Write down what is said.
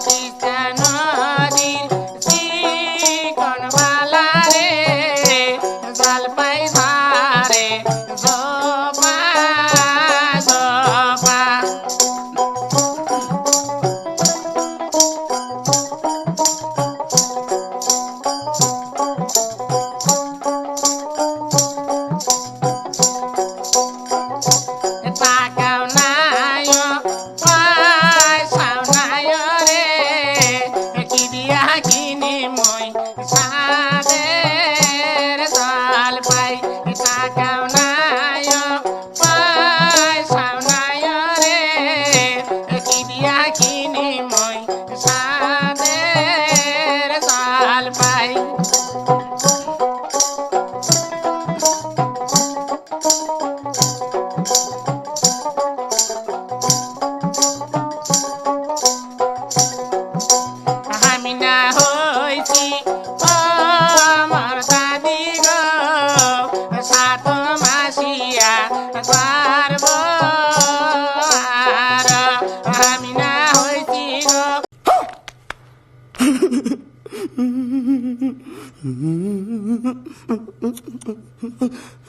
তিস্তা নদীর চিকন বালারে জলপাই ধারে জোপা জোপা টাকাও নাই পয়সাও নাই রে কি দিয়া কিনি মই সাদের জলপাই টাকাও নাই পয়সাও নাই রে কি দিয়া কিনি মই সাদের জলপাই আমি না হইছি আমার দাদি গো সাত মাসিয়া পারব আর আমি না হইছি গো